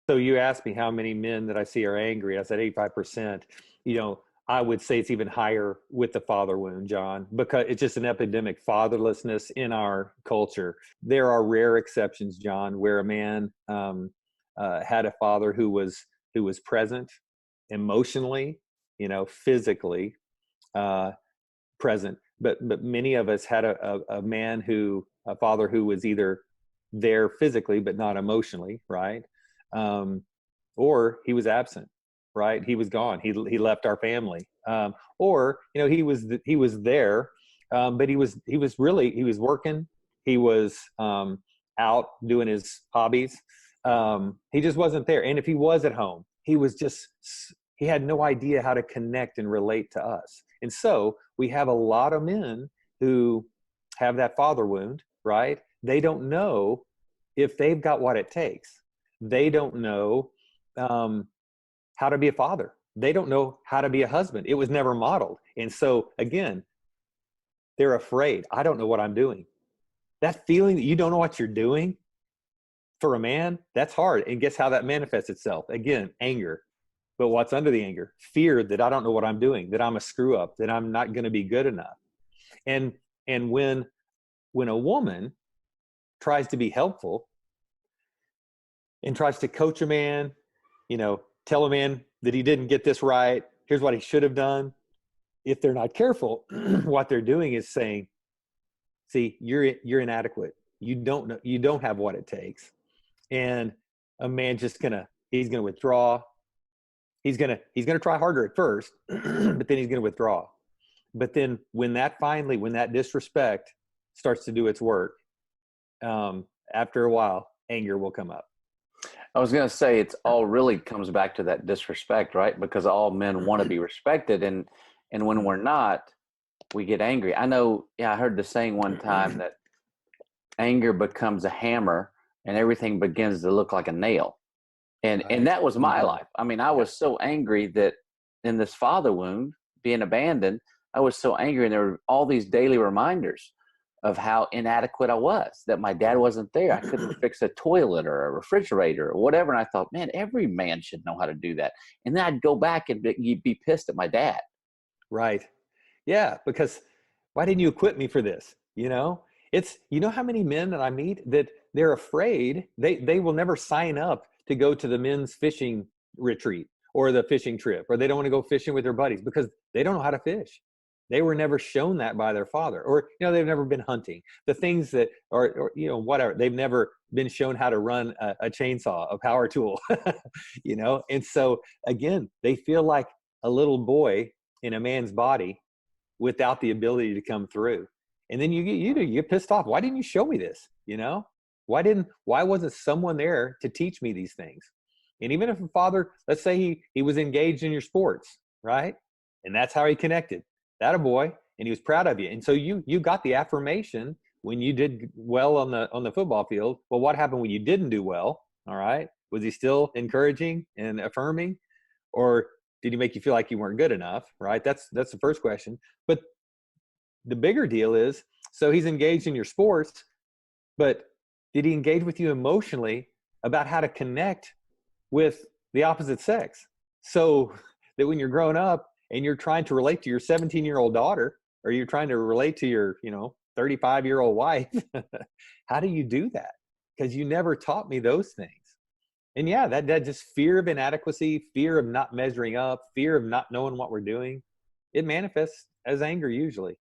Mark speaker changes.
Speaker 1: So you asked me how many men that I see are angry. I said 85%. I would say it's even higher with the father wound, John, because it's just an epidemic fatherlessness in our culture. There are rare exceptions, John, where a man had a father who was present emotionally, physically present. But many of us had a father who was either there physically but not emotionally, right? Or he was absent, right? He was gone. He left our family. Or he was there, but he was working. He was out doing his hobbies. He just wasn't there. And if he was at home, he had no idea how to connect and relate to us. And so we have a lot of men who have that father wound, right? They don't know if they've got what it takes. They don't know how to be a father. They don't know how to be a husband. It was never modeled. And so again, they're afraid. I don't know what I'm doing. That feeling that you don't know what you're doing for a man, that's hard. And guess how that manifests itself? Again, anger. But what's under the anger? Fear that I don't know what I'm doing, that I'm a screw up, that I'm not going to be good enough. And when a woman tries to be helpful and tries to coach a man, tell a man that he didn't get this right, here's what he should have done. If they're not careful, what they're doing is saying, see, you're inadequate. You don't have what it takes. And a man he's going to withdraw. He's going to try harder at first, but then he's going to withdraw. But then when that disrespect starts to do its work, after a while, anger will come up.
Speaker 2: I was going to say, it's all really comes back to that disrespect, right? Because all men want to be respected. And when we're not, we get angry. I know, I heard the saying one time that anger becomes a hammer and everything begins to look like a nail. And that was my life. I mean, I was so angry that in this father wound, being abandoned, I was so angry. And there were all these daily reminders of how inadequate I was, that my dad wasn't there. I couldn't fix a toilet or a refrigerator or whatever. And I thought, man, every man should know how to do that. And then I'd go back and be pissed at my dad.
Speaker 1: Right. Yeah. Because why didn't you equip me for this? It's, how many men that I meet that they're afraid they will never sign up to go to the men's fishing retreat or the fishing trip, or they don't want to go fishing with their buddies because they don't know how to fish. They were never shown that by their father, or, they've never been hunting. The things that are, or whatever, they've never been shown how to run a chainsaw, a power tool, And so again, they feel like a little boy in a man's body without the ability to come through. And then you get pissed off. Why didn't you show me this? Why wasn't someone there to teach me these things? And even if a father, let's say he was engaged in your sports, right? And that's how he connected. That a boy, and he was proud of you. And so you got the affirmation when you did well on the football field. Well, what happened when you didn't do well? All right. Was he still encouraging and affirming? Or did he make you feel like you weren't good enough? Right. That's the first question. But the bigger deal is, so he's engaged in your sports, but did he engage with you emotionally about how to connect with the opposite sex? So that when you're growing up and you're trying to relate to your 17-year-old daughter, or you're trying to relate to your, 35-year-old wife, how do you do that? Because you never taught me those things. And yeah, that just fear of inadequacy, fear of not measuring up, fear of not knowing what we're doing, it manifests as anger usually.